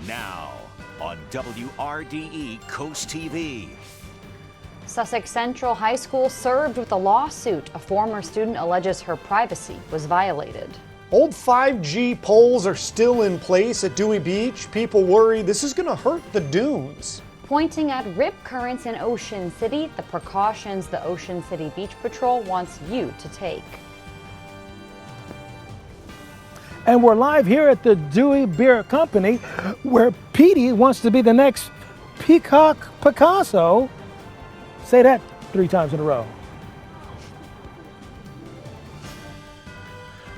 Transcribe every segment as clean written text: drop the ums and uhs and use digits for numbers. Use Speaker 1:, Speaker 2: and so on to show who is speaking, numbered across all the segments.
Speaker 1: Now on WRDE Coast TV.
Speaker 2: Sussex Central High School served with a lawsuit. A former student alleges her privacy was violated.
Speaker 3: Old 5G poles are still in place at Dewey Beach. People worry this is going to hurt the dunes.
Speaker 2: Pointing at rip currents in Ocean City, the precautions the Ocean City Beach Patrol wants you to take.
Speaker 4: And we're live here at the Dewey Beer Company, where Petey wants to be the next Peacock Picasso. Say that 3 times in a row.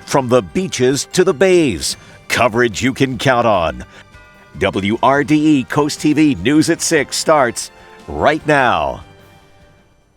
Speaker 1: From the beaches to the bays, coverage you can count on. WRDE Coast TV News at 6 starts right now.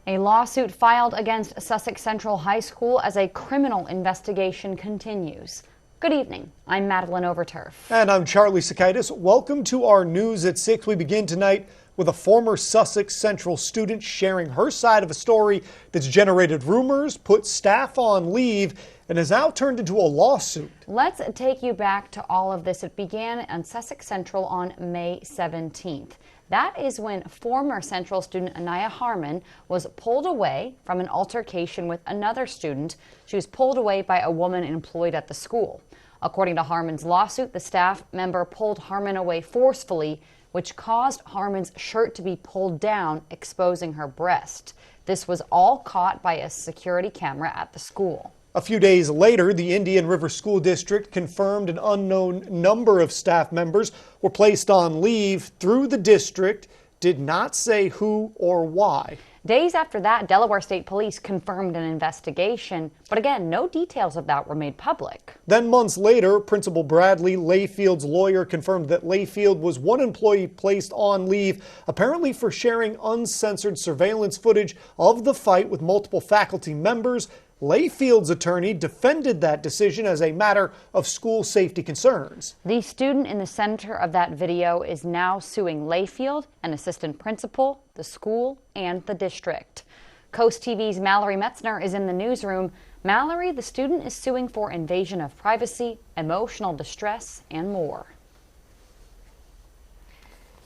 Speaker 2: A lawsuit filed against Sussex Central High School as a criminal investigation continues. Good evening. I'm Madeline Overturf.
Speaker 3: And I'm Charlie Sakaitis. Welcome to our News at 6. We begin tonight with a former Sussex Central student sharing her side of a story that's generated rumors, put staff on leave, and has now turned into a lawsuit.
Speaker 2: Let's take you back to all of this. It began on Sussex Central on May 17th. That is when former Central student Anaya Harmon was pulled away from an altercation with another student. She was pulled away by a woman employed at the school. According to Harmon's lawsuit, the staff member pulled Harmon away forcefully, which caused Harmon's shirt to be pulled down, exposing her breast. This was all caught by a security camera at the school.
Speaker 3: A few days later, the Indian River School District confirmed an unknown number of staff members were placed on leave through the district, did not say who or why.
Speaker 2: Days after that, Delaware State Police confirmed an investigation, but again, no details of that were made public.
Speaker 3: Then months later, Principal Bradley, Layfield's lawyer, confirmed that Layfield was one employee placed on leave, apparently for sharing uncensored surveillance footage of the fight with multiple faculty members. Layfield's attorney defended that decision as a matter of school safety concerns.
Speaker 2: The student in the center of that video is now suing Layfield, an assistant principal, the school, and the district. Coast TV's Mallory Metzner is in the newsroom. Mallory, the student is suing for invasion of privacy, emotional distress, and more.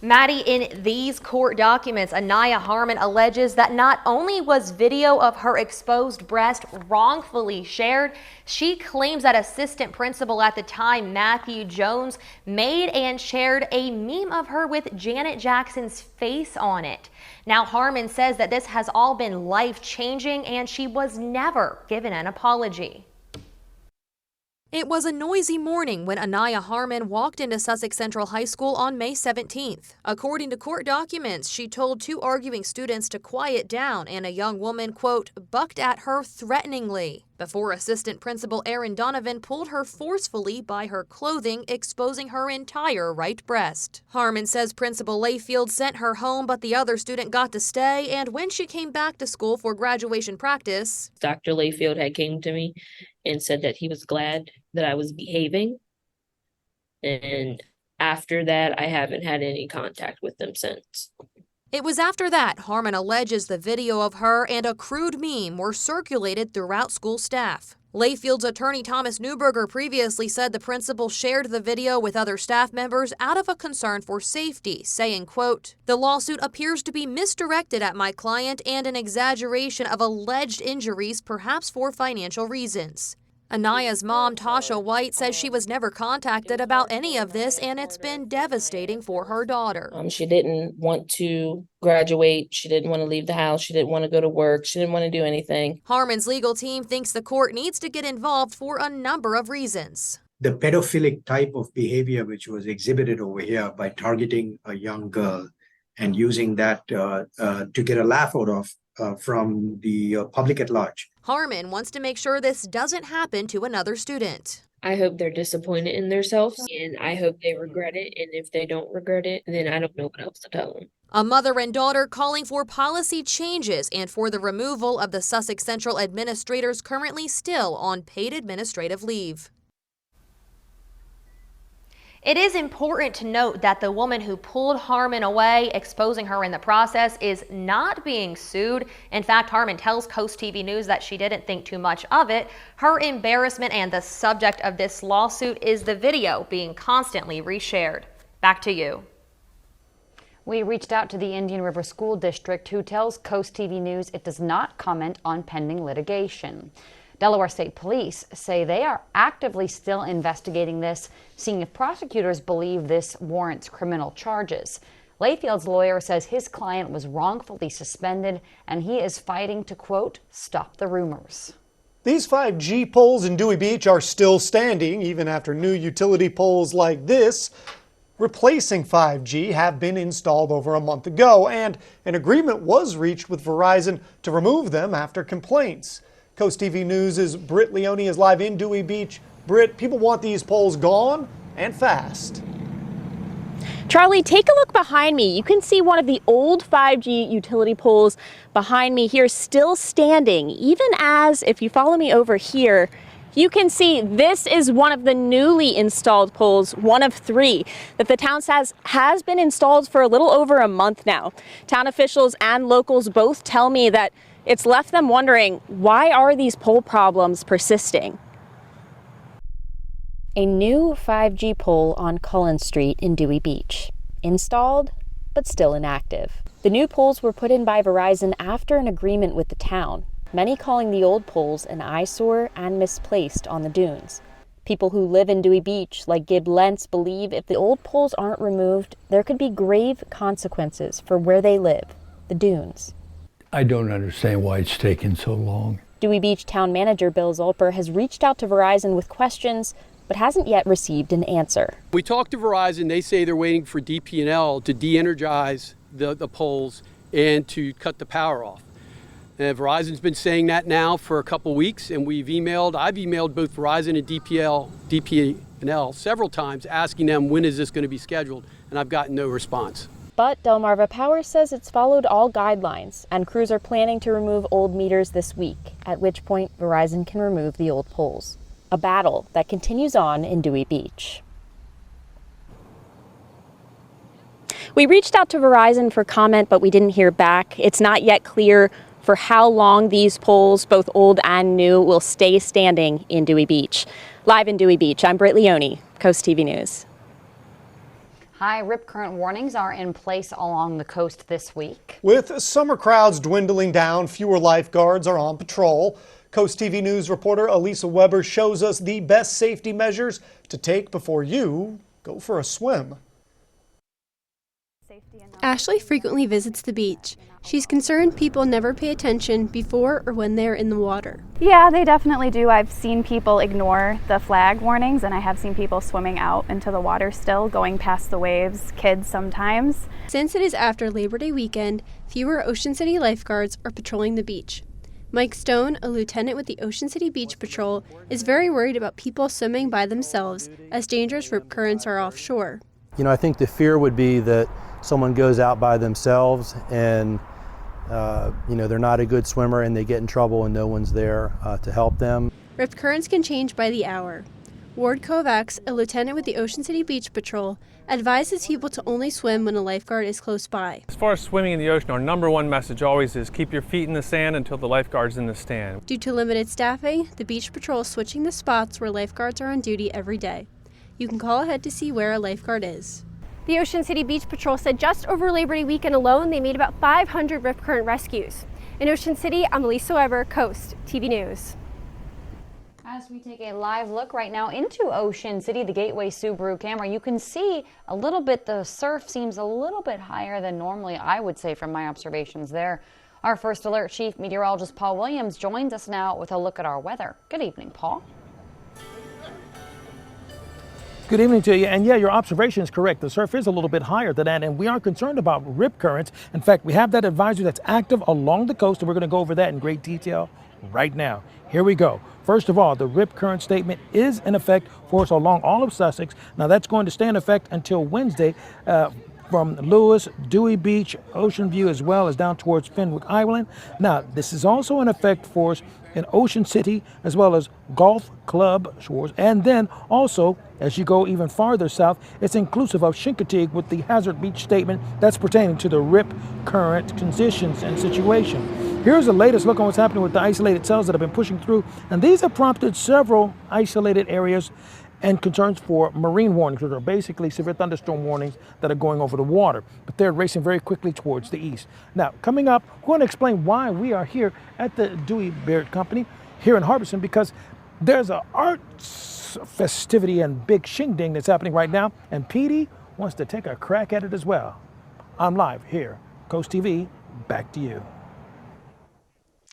Speaker 5: Maddie, in these court documents, Anaya Harmon alleges that not only was video of her exposed breast wrongfully shared, she claims that assistant principal at the time, Matthew Jones, made and shared a meme of her with Janet Jackson's face on it. Now, Harmon says that this has all been life-changing and she was never given an apology. It was a noisy morning when Anaya Harmon walked into Sussex Central High School on May 17th. According to court documents, she told 2 arguing students to quiet down, and a young woman, quote, bucked at her threateningly before assistant principal Aaron Donovan pulled her forcefully by her clothing, exposing her entire right breast. Harmon says Principal Layfield sent her home, but the other student got to stay, and when she came back to school for graduation practice,
Speaker 6: Dr. Layfield had came to me and said that he was glad that I was behaving. And after that, I haven't had any contact with them since.
Speaker 5: It was after that Harmon alleges the video of her and a crude meme were circulated throughout school staff. Layfield's attorney Thomas Newberger previously said the principal shared the video with other staff members out of a concern for safety, saying, quote, the lawsuit appears to be misdirected at my client and an exaggeration of alleged injuries, perhaps for financial reasons. Anaya's mom, Tasha White, says she was never contacted about any of this, and it's been devastating for her daughter.
Speaker 6: She didn't want to graduate. She didn't want to leave the house. She didn't want to go to work. She didn't want to do anything.
Speaker 5: Harmon's legal team thinks the court needs to get involved for a number of reasons.
Speaker 7: The pedophilic type of behavior which was exhibited over here by targeting a young girl and using that to get a laugh out of from the public at large.
Speaker 5: Harmon wants to make sure this doesn't happen to another student.
Speaker 6: I hope they're disappointed in themselves, and I hope they regret it. And if they don't regret it, then I don't know what else to tell them.
Speaker 5: A mother and daughter calling for policy changes and for the removal of the Sussex Central administrators currently still on paid administrative leave. It is important to note that the woman who pulled Harmon away, exposing her in the process, is not being sued. In fact, Harmon tells Coast TV News that she didn't think too much of it. Her embarrassment and the subject of this lawsuit is the video being constantly reshared. Back to you.
Speaker 2: We reached out to the Indian River School District, who tells Coast TV News it does not comment on pending litigation. Delaware State Police say they are actively still investigating this, seeing if prosecutors believe this warrants criminal charges. Layfield's lawyer says his client was wrongfully suspended and he is fighting to, quote, stop the rumors.
Speaker 3: These 5G poles in Dewey Beach are still standing, even after new utility poles like this, replacing 5G, have been installed over a month ago, and an agreement was reached with Verizon to remove them after complaints. Coast TV News' Britt Leone is live in Dewey Beach. Britt, people want these poles gone and fast.
Speaker 8: Charlie, take a look behind me. You can see one of the old 5G utility poles behind me here still standing, even as, if you follow me over here, you can see this is one of the newly installed poles, one of 3 that the town says has been installed for a little over a month now. Town officials and locals both tell me that it's left them wondering, why are these pole problems persisting? A new 5G pole on Cullen Street in Dewey Beach. Installed, but still inactive. The new poles were put in by Verizon after an agreement with the town, many calling the old poles an eyesore and misplaced on the dunes. People who live in Dewey Beach, like Gib Lentz, believe if the old poles aren't removed, there could be grave consequences for where they live, the dunes.
Speaker 9: I don't understand why it's taken so long.
Speaker 8: Dewey Beach town manager Bill Zulper has reached out to Verizon with questions, but hasn't yet received an answer.
Speaker 10: We talked to Verizon. They say they're waiting for DP&L to de-energize the poles and to cut the power off. And Verizon's been saying that now for a couple weeks, and I've emailed both Verizon and DP&L several times asking them when is this going to be scheduled, and I've gotten no response.
Speaker 8: But Delmarva Power says it's followed all guidelines, and crews are planning to remove old meters this week, at which point Verizon can remove the old poles. A battle that continues on in Dewey Beach. We reached out to Verizon for comment, but we didn't hear back. It's not yet clear for how long these poles, both old and new, will stay standing in Dewey Beach. Live in Dewey Beach, I'm Britt Leone, Coast TV News.
Speaker 2: High rip current warnings are in place along the coast this week.
Speaker 3: With summer crowds dwindling down, fewer lifeguards are on patrol. Coast TV News reporter Elisa Weber shows us the best safety measures to take before you go for a swim.
Speaker 11: Ashley frequently visits the beach. She's concerned people never pay attention before or when they're in the water.
Speaker 12: Yeah, they definitely do. I've seen people ignore the flag warnings, and I have seen people swimming out into the water still, going past the waves, kids sometimes.
Speaker 11: Since it is after Labor Day weekend, fewer Ocean City lifeguards are patrolling the beach. Mike Stone, a lieutenant with the Ocean City Beach Patrol, is very worried about people swimming by themselves as dangerous rip currents are offshore.
Speaker 13: You know, I think the fear would be that someone goes out by themselves and they're not a good swimmer and they get in trouble and no one's there to help them.
Speaker 11: Rip currents can change by the hour. Ward Kovacs, a lieutenant with the Ocean City Beach Patrol, advises people to only swim when a lifeguard is close by.
Speaker 14: As far as swimming in the ocean, our number one message always is keep your feet in the sand until the lifeguard's in the stand.
Speaker 11: Due to limited staffing, the Beach Patrol is switching the spots where lifeguards are on duty every day. You can call ahead to see where a lifeguard is.
Speaker 15: The Ocean City Beach Patrol said just over Labor Day weekend alone, they made about 500 rip current rescues. In Ocean City, I'm Elisa Weber, Coast TV News.
Speaker 2: As we take a live look right now into Ocean City, the Gateway Subaru camera, you can see a little bit, the surf seems a little bit higher than normally, I would say, from my observations there. Our First Alert Chief Meteorologist Paul Williams joins us now with a look at our weather. Good evening, Paul.
Speaker 4: Good evening to you. And yeah, your observation is correct. The surf is a little bit higher than that, and we are concerned about rip currents. In fact, we have that advisory that's active along the coast, and we're going to go over that in great detail right now. Here we go. First of all, the rip current statement is in effect for us along all of Sussex. Now, that's going to stay in effect until Wednesday from Lewis, Dewey Beach, Ocean View, as well as down towards Fenwick Island. Now, this is also in effect for us in Ocean City, as well as Golf Club shores. And then also, as you go even farther south, it's inclusive of Chincoteague with the Hazard Beach statement that's pertaining to the rip current conditions and situation. Here's the latest look on what's happening with the isolated cells that have been pushing through. And these have prompted several isolated areas and concerns for marine warnings, which are basically severe thunderstorm warnings that are going over the water. But they're racing very quickly towards the east. Now, coming up, we're going to explain why we are here at the Dewey Baird Company here in Harbison, because there's an arts festivity and big shindig that's happening right now, and PD wants to take a crack at it as well. I'm live here, Coast TV, back to you.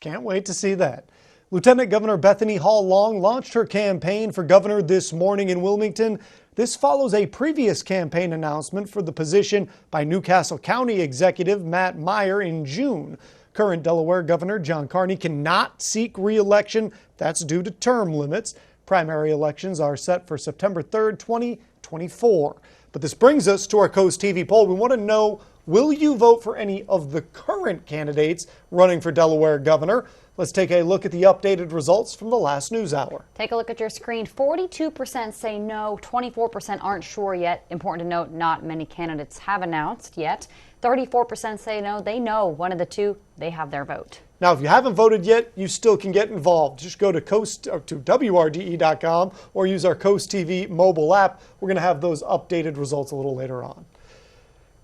Speaker 3: Can't wait to see that. Lieutenant Governor Bethany Hall Long launched her campaign for governor this morning in Wilmington. This follows a previous campaign announcement for the position by Newcastle County Executive Matt Meyer in June. Current Delaware Governor John Carney cannot seek re-election. That's due to term limits. Primary elections are set for September 3rd, 2024. But this brings us to our Coast TV poll. We want to know, will you vote for any of the current candidates running for Delaware governor? Let's take a look at the updated results from the last news hour.
Speaker 2: Take a look at your screen. 42% say no, 24% aren't sure yet. Important to note, not many candidates have announced yet. 34% say no, they know one of the two, they have their vote.
Speaker 3: Now, if you haven't voted yet, you still can get involved. Just go to WRDE.com or use our Coast TV mobile app. We're going to have those updated results a little later on.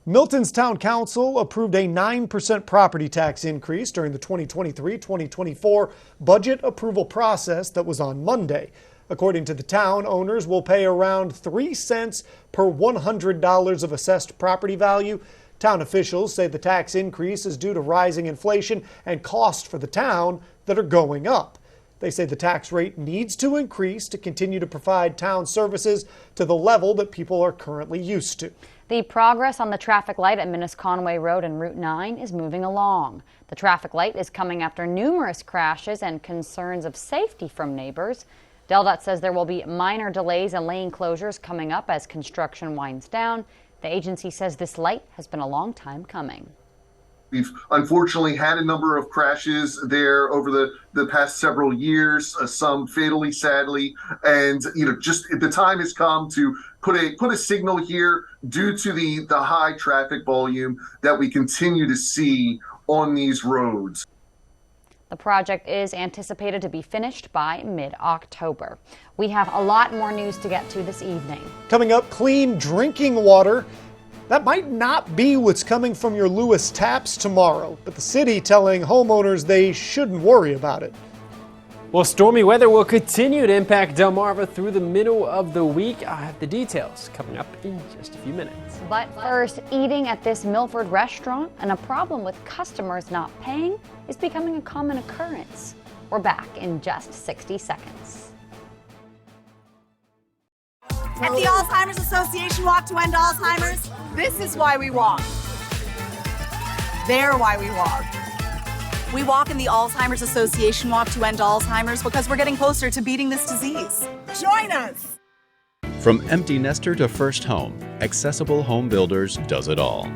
Speaker 3: Milton's Town Council approved a 9% property tax increase during the 2023-2024 budget approval process that was on Monday. According to the town, owners will pay around 3 cents per $100 of assessed property value. Town officials say the tax increase is due to rising inflation and costs for the town that are going up. They say the tax rate needs to increase to continue to provide town services to the level that people are currently used to.
Speaker 2: The progress on the traffic light at Minnis-Conway Road and Route 9 is moving along. The traffic light is coming after numerous crashes and concerns of safety from neighbors. DelDOT says there will be minor delays and lane closures coming up as construction winds down. The agency says this light has been a long time coming.
Speaker 16: We've unfortunately had a number of crashes there over the past several years, some fatally, sadly, and just the time has come to put a signal here due to the high traffic volume that we continue to see on these roads.
Speaker 2: The project is anticipated to be finished by mid-October. We have a lot more news to get to this evening.
Speaker 3: Coming up, clean drinking water. That might not be what's coming from your Lewis taps tomorrow, but the city telling homeowners they shouldn't worry about it.
Speaker 17: Well, stormy weather will continue to impact Delmarva through the middle of the week. I have the details coming up in just a few minutes.
Speaker 2: But first, eating at this Milford restaurant and a problem with customers not paying is becoming a common occurrence. We're back in just 60 seconds.
Speaker 18: At the Alzheimer's Association Walk to End Alzheimer's, this is why we walk. They're why we walk. We walk in the Alzheimer's Association Walk to End Alzheimer's because we're getting closer to beating this disease. Join us!
Speaker 19: From empty nester to first home, Accessible Home Builders does it all.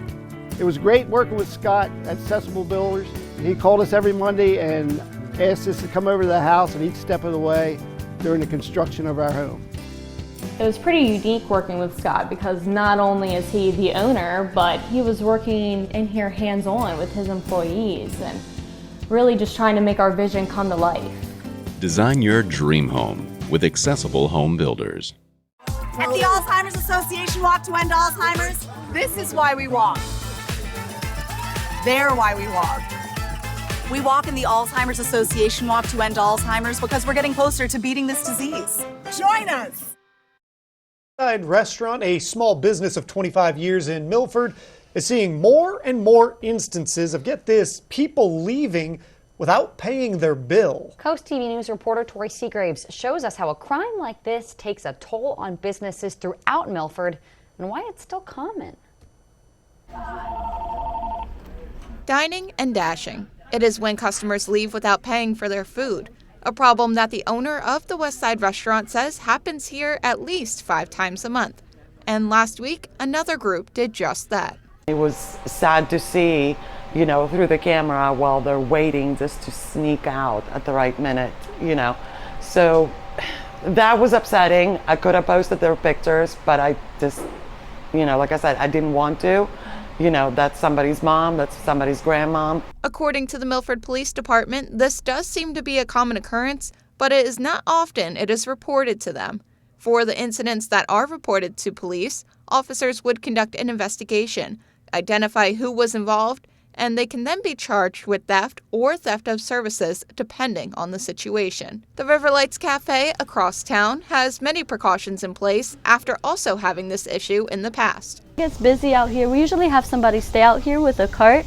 Speaker 20: It was great working with Scott at Accessible Builders. He called us every Monday and asked us to come over to the house and each step of the way during the construction of our home.
Speaker 21: It was pretty unique working with Scott because not only is he the owner, but he was working in here hands-on with his employees and really just trying to make our vision come to life.
Speaker 19: Design your dream home with Accessible Home Builders.
Speaker 18: At the Alzheimer's Association Walk to End Alzheimer's, this is why we walk. They're why we walk. We walk in the Alzheimer's Association Walk to End Alzheimer's because we're getting closer to beating this disease. Join us!
Speaker 3: Restaurant, a small business of 25 years in Milford, is seeing more and more instances of, get this, people leaving without paying their bill.
Speaker 2: Coast TV News reporter Tori Seagraves shows us how a crime like this takes a toll on businesses throughout Milford and why it's still common.
Speaker 22: Dining and dashing. It is when customers leave without paying for their food. A problem that the owner of the Westside restaurant says happens here at least 5 times a month. And last week, another group did just that.
Speaker 23: It was sad to see, through the camera while they're waiting just to sneak out at the right minute, So that was upsetting. I could have posted their pictures, but I just, like I said, I didn't want to. That's somebody's mom, that's somebody's grandmom.
Speaker 22: According to the Milford Police Department, this does seem to be a common occurrence, but it is not often it is reported to them. For the incidents that are reported to police, officers would conduct an investigation, identify who was involved, and they can then be charged with theft or theft of services depending on the situation. The River Lights Cafe across town has many precautions in place after also having this issue in the past.
Speaker 1: It gets busy out here. We usually have somebody stay out here with a cart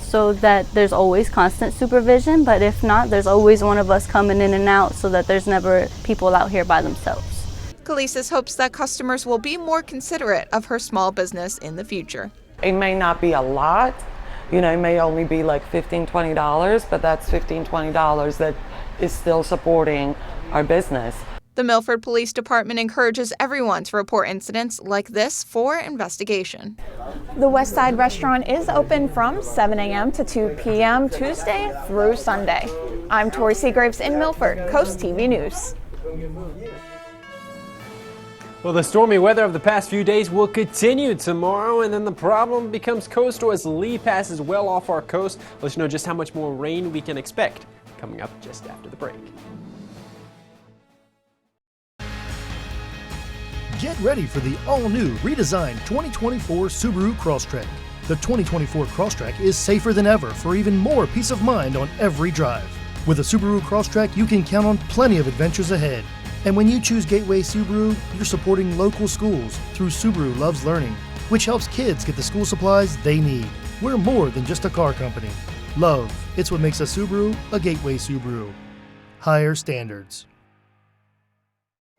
Speaker 1: so that there's always constant supervision, but if not, there's always one of us coming in and out so that there's never people out here by themselves.
Speaker 22: Khalees hopes that customers will be more considerate of her small business in the future.
Speaker 23: It may not be a lot, it may only be like $15, $20, but that's $15, $20 that is still supporting our business.
Speaker 22: The Milford Police Department encourages everyone to report incidents like this for investigation.
Speaker 6: The West Side Restaurant is open from 7 a.m. to 2 p.m. Tuesday through Sunday. I'm Tori Seagraves in Milford, Coast TV News.
Speaker 17: Well, the stormy weather of the past few days will continue tomorrow, and then the problem becomes coastal as Lee passes well off our coast. Let you know just how much more rain we can expect coming up just after the break.
Speaker 7: Get ready for the all-new, redesigned 2024 Subaru Crosstrek. The 2024 Crosstrek is safer than ever for even more peace of mind on every drive. With a Subaru Crosstrek, you can count on plenty of adventures ahead. And when you choose Gateway Subaru, you're supporting local schools through Subaru Loves Learning, which helps kids get the school supplies they need. We're more than just a car company. Love, it's what makes a Subaru a Gateway Subaru. Higher standards.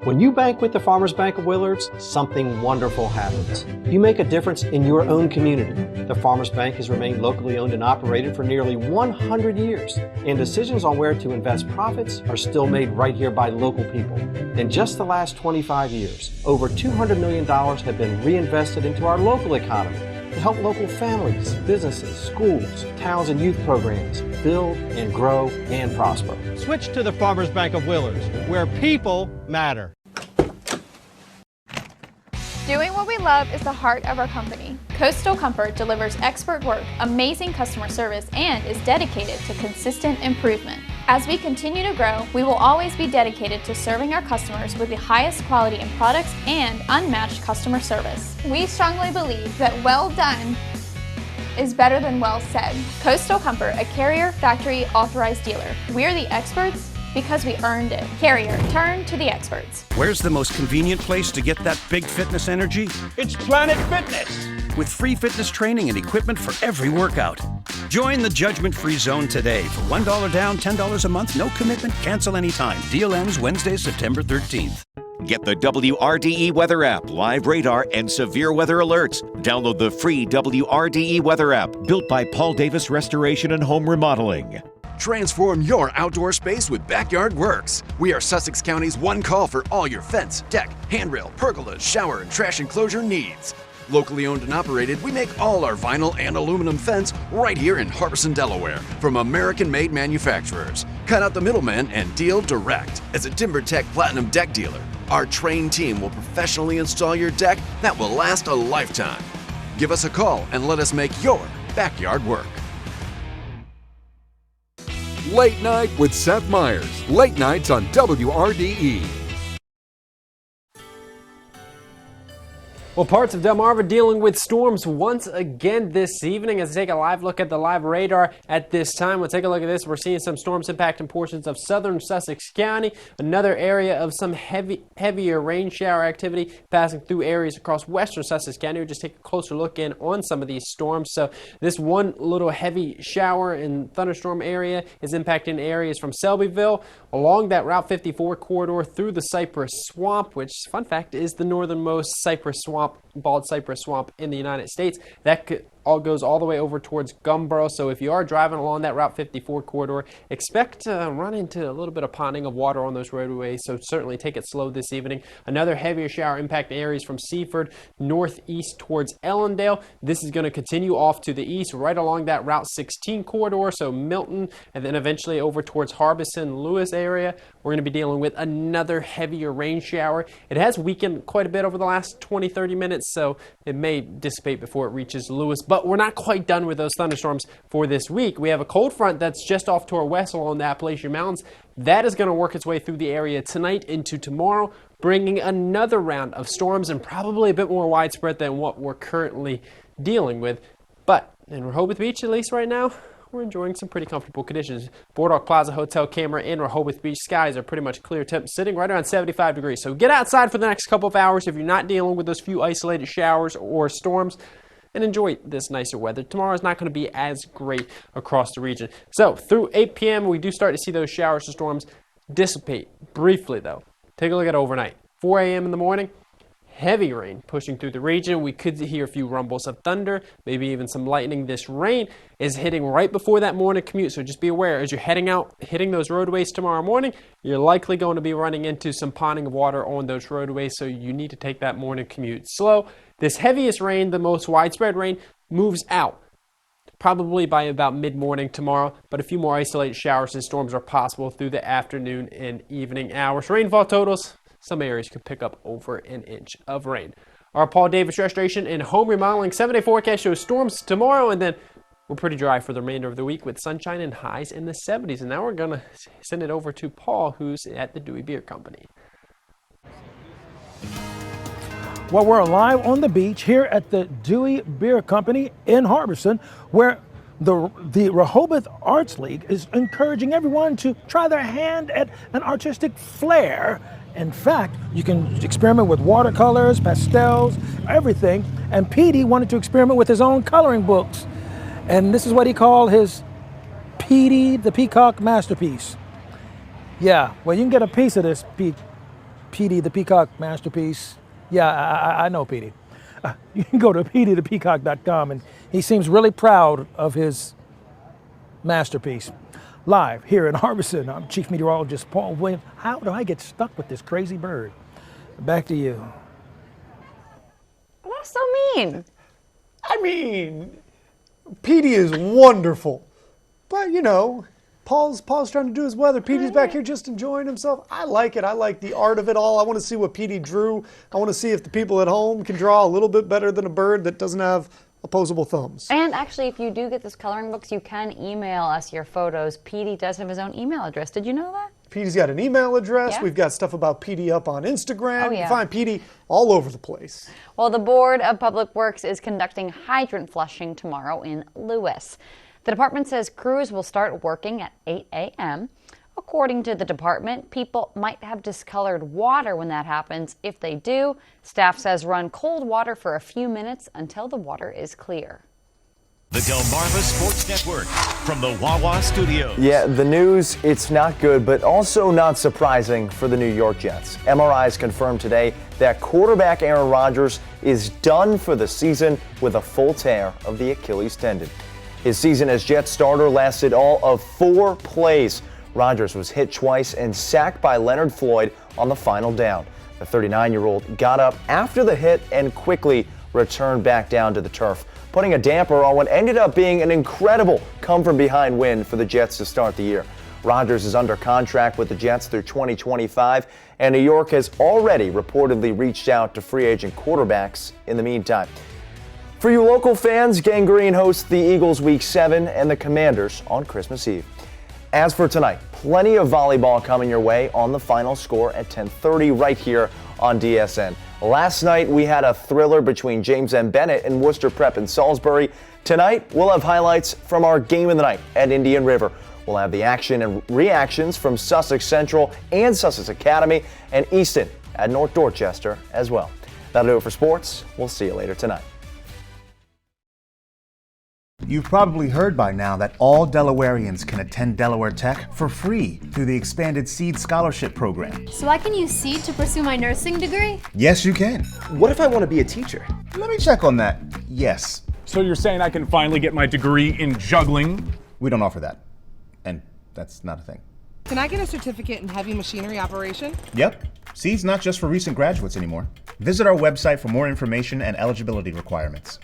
Speaker 24: When you bank with the Farmers Bank of Willards, something wonderful happens. You make a difference in your own community. The Farmers Bank has remained locally owned and operated for nearly 100 years, and decisions on where to invest profits are still made right here by local people. In just the last 25 years, over $200 million have been reinvested into our local economy to help local families, businesses, schools, towns, and youth programs build and grow and prosper.
Speaker 25: Switch to the Farmers Bank of Willards, where people matter.
Speaker 26: Doing what we love is the heart of our company. Coastal Comfort delivers expert work, amazing customer service, and is dedicated to consistent improvement. As we continue to grow, we will always be dedicated to serving our customers with the highest quality in products and unmatched customer service. We strongly believe that well done is better than well said. Coastal Comfort, a Carrier Factory authorized dealer. We're the experts because we earned it. Carrier, turn to the experts.
Speaker 27: Where's the most convenient place to get that big fitness energy?
Speaker 4: It's Planet Fitness!
Speaker 27: With free fitness training and equipment for every workout. Join the judgment-free zone today for $1 down, $10 a month, no commitment, cancel anytime. Deal ends Wednesday, September 13th.
Speaker 28: Get the WRDE weather app, live radar, and severe weather alerts. Download the free WRDE weather app, built by Paul Davis Restoration and Home Remodeling.
Speaker 29: Transform your outdoor space with Backyard Works. We are Sussex County's one call for all your fence, deck, handrail, pergolas, shower, and trash enclosure needs. Locally owned and operated, we make all our vinyl and aluminum fence right here in Harbison, Delaware, from American-made manufacturers. Cut out the middleman and deal direct. As a TimberTech Platinum deck dealer, our trained team will professionally install your deck that will last a lifetime. Give us a call and let us make your backyard work.
Speaker 30: Late Night with Seth Meyers. Late nights on WRDE.
Speaker 17: Well, parts of Delmarva dealing with storms once again this evening. As we take a live look at the live radar at this time, we'll take a look at this. We're seeing some storms impacting portions of southern Sussex County. Another area of some heavier rain shower activity passing through areas across western Sussex County. We'll just take a closer look in on some of these storms. So this one little heavy shower and thunderstorm area is impacting areas from Selbyville along that Route 54 corridor through the Cypress Swamp, which, fun fact, is the northernmost cypress swamp, bald cypress swamp in the United States. That all goes all the way over towards Gumboro. So if you are driving along that Route 54 corridor, expect to run into a little bit of ponding of water on those roadways. So certainly take it slow this evening. Another heavier shower impact areas from Seaford northeast towards Ellendale. This is going to continue off to the east right along that Route 16 corridor. So Milton and then eventually over towards Harbison, Lewis area. We're going to be dealing with another heavier rain shower. It has weakened quite a bit over the last 20-30 minutes, so it may dissipate before it reaches Lewis. But we're not quite done with those thunderstorms for this week. We have a cold front that's just off to our west along the Appalachian Mountains. That is going to work its way through the area tonight into tomorrow, bringing another round of storms and probably a bit more widespread than what we're currently dealing with. But in Rehoboth Beach, at least right now, we're enjoying some pretty comfortable conditions. Boardwalk Plaza Hotel camera in Rehoboth Beach skies are pretty much clear, temps sitting right around 75 degrees. So get outside for the next couple of hours if you're not dealing with those few isolated showers or storms, and enjoy this nicer weather. Tomorrow is not going to be as great across the region. So through 8 p.m., we do start to see those showers and storms dissipate briefly, though. Take a look at overnight. 4 a.m. in the morning, heavy rain pushing through the region. We could hear a few rumbles of thunder, maybe even some lightning. This rain is hitting right before that morning commute, so just be aware as you're heading out, hitting those roadways tomorrow morning, you're likely going to be running into some ponding of water on those roadways, so you need to take that morning commute slow. This heaviest rain, the most widespread rain, moves out probably by about mid-morning tomorrow, but a few more isolated showers and storms are possible through the afternoon and evening hours. Rainfall totals, some areas could pick up over an inch of rain. Our Paul Davis Restoration and Home Remodeling 7-day forecast shows storms tomorrow, and then we're pretty dry for the remainder of the week with sunshine and highs in the 70s. And now we're going to send it over to Paul, who's at the Dewey Beer Company.
Speaker 4: Well, we're live on the beach here at the Dewey Beer Company in Harbison, where the Rehoboth Arts League is encouraging everyone to try their hand at an artistic flair. In fact, you can experiment with watercolors, pastels, everything. And Petey wanted to experiment with his own coloring books. And this is what he called his Petey the Peacock Masterpiece. Yeah, well, you can get a piece of this Petey the Peacock Masterpiece. Yeah, I know Petey. You can go to peteythepeacock.com, and he seems really proud of his masterpiece. Live here in Harbison, I'm Chief Meteorologist Paul Williams. How do I get stuck with this crazy bird? Back to you.
Speaker 2: That's so mean.
Speaker 3: I mean, Petey is wonderful. But, you know, Paul's trying to do his weather. Petey's back here just enjoying himself. I like it. I like the art of it all. I want to see what Petey drew. I want to see if the people at home can draw a little bit better than a bird that doesn't have opposable thumbs.
Speaker 2: And actually, if you do get this coloring books, you can email us your photos. Petey does have his own email address. Did you know that?
Speaker 3: Petey's got an email address.
Speaker 2: Yeah.
Speaker 3: We've got stuff about Petey up on Instagram.
Speaker 2: Oh, yeah.
Speaker 3: You can find Petey all over the place.
Speaker 2: Well, the Board of Public Works is conducting hydrant flushing tomorrow in Lewis. The department says crews will start working at 8 a.m. According to the department, people might have discolored water when that happens. If they do, staff says run cold water for a few minutes until the water is clear.
Speaker 28: The Delmarva Sports Network from the Wawa Studios.
Speaker 5: Yeah, the news, it's not good, but also not surprising for the New York Jets. MRIs confirmed today that quarterback Aaron Rodgers is done for the season with a full tear of the Achilles tendon. His season as Jets starter lasted all of 4 plays. Rodgers was hit twice and sacked by Leonard Floyd on the final down. The 39-year-old got up after the hit and quickly returned back down to the turf, putting a damper on what ended up being an incredible come-from-behind win for the Jets to start the year. Rodgers is under contract with the Jets through 2025, and New York has already reportedly reached out to free agent quarterbacks in the meantime. For you local fans, Gang Green hosts the Eagles Week 7 and the Commanders on Christmas Eve. As for tonight, plenty of volleyball coming your way on The Final Score at 10:30 right here on DSN. Last night, we had a thriller between James M. Bennett and Worcester Prep in Salisbury. Tonight, we'll have highlights from our game of the night at Indian River. We'll have the action and reactions from Sussex Central and Sussex Academy and Easton at North Dorchester as well. That'll do it for sports. We'll see you later tonight.
Speaker 8: You've probably heard by now that all Delawareans can attend Delaware Tech for free through the expanded SEED scholarship program.
Speaker 9: So I can use SEED to pursue my nursing degree?
Speaker 8: Yes, you can.
Speaker 10: What if I want to be a teacher?
Speaker 8: Let me check on that. Yes.
Speaker 11: So you're saying I can finally get my degree in juggling?
Speaker 8: We don't offer that. And that's not a thing.
Speaker 12: Can I get a certificate in heavy machinery operation?
Speaker 8: Yep. SEED's not just for recent graduates anymore. Visit our website for more information and eligibility requirements.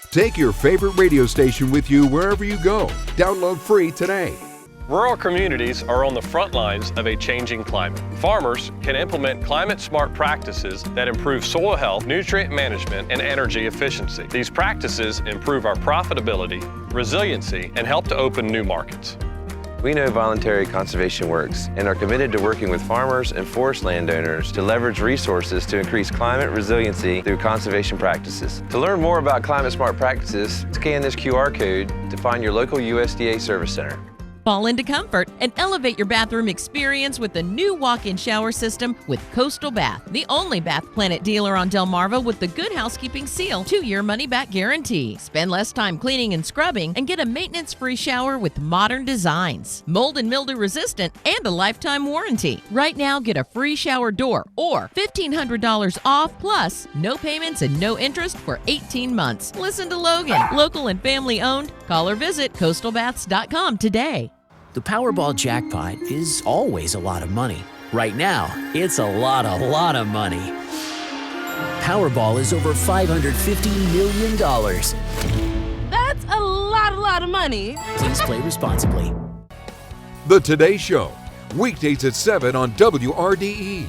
Speaker 30: Take your favorite radio station with you wherever you go. Download free today.
Speaker 13: Rural communities are on the front lines of a changing climate. Farmers can implement climate-smart practices that improve soil health, nutrient management, and energy efficiency. These practices improve our profitability, resiliency, and help to open new markets.
Speaker 1: we know voluntary conservation works and are committed to working with farmers and forest landowners to leverage resources to increase climate resiliency through conservation practices. To learn more about climate smart practices, scan this QR code to find your local USDA service center.
Speaker 10: Fall into comfort and elevate your bathroom experience with the new walk-in shower system with Coastal Bath, the only Bath Planet dealer on Delmarva with the Good Housekeeping Seal 2-year money-back guarantee. Spend less time cleaning and scrubbing and get a maintenance-free shower with modern designs, mold and mildew resistant, and a lifetime warranty. Right now, get a free shower door or $1,500 off plus no payments and no interest for 18 months. Listen to Logan, local and family owned. Call or visit coastalbaths.com today.
Speaker 14: The Powerball jackpot is always a lot of money. Right now, it's a lot of money. Powerball is over $550 million.
Speaker 12: That's a lot of money.
Speaker 14: Please play responsibly.
Speaker 30: The Today Show, weekdays at 7 on WRDE.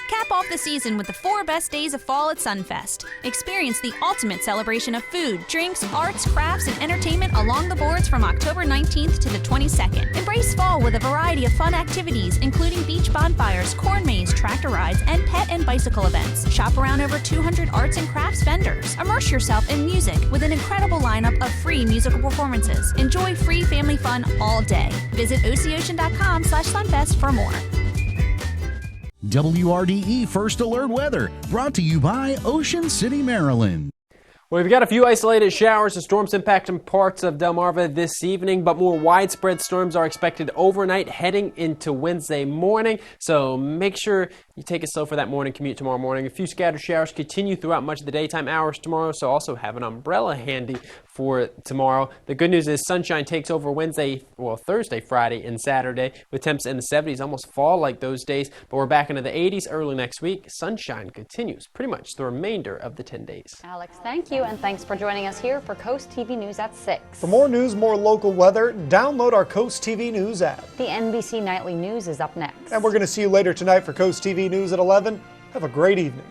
Speaker 15: Cap off the season with the 4 best days of fall at Sunfest. Experience the ultimate celebration of food, drinks, arts, crafts, and entertainment along the boards from October 19th to the 22nd. Embrace fall with a variety of fun activities, including beach bonfires, corn maze, tractor rides, and pet and bicycle events. Shop around over 200 arts and crafts vendors. Immerse yourself in music with an incredible lineup of free musical performances. Enjoy free family fun all day. Visit oceocean.com/sunfest for more.
Speaker 16: WRDE First Alert Weather, brought to you by Ocean City, Maryland.
Speaker 17: Well, we've got a few isolated showers and storms impacting parts of Delmarva this evening, but more widespread storms are expected overnight heading into Wednesday morning. So make sure you take it slow for that morning commute tomorrow morning. A few scattered showers continue throughout much of the daytime hours tomorrow, so also have an umbrella handy for tomorrow. The good news is sunshine takes over Thursday, Friday, and Saturday with temps in the 70s, almost fall like those days, but we're back into the 80s early next week. Sunshine continues pretty much the remainder of the 10 days.
Speaker 2: Alex, thank you, and thanks for joining us here for Coast TV News at 6.
Speaker 3: For more news, more local weather, download our Coast TV News app.
Speaker 2: The NBC Nightly News is up next.
Speaker 3: And we're going to see you later tonight for Coast TV News at 11. Have a great evening.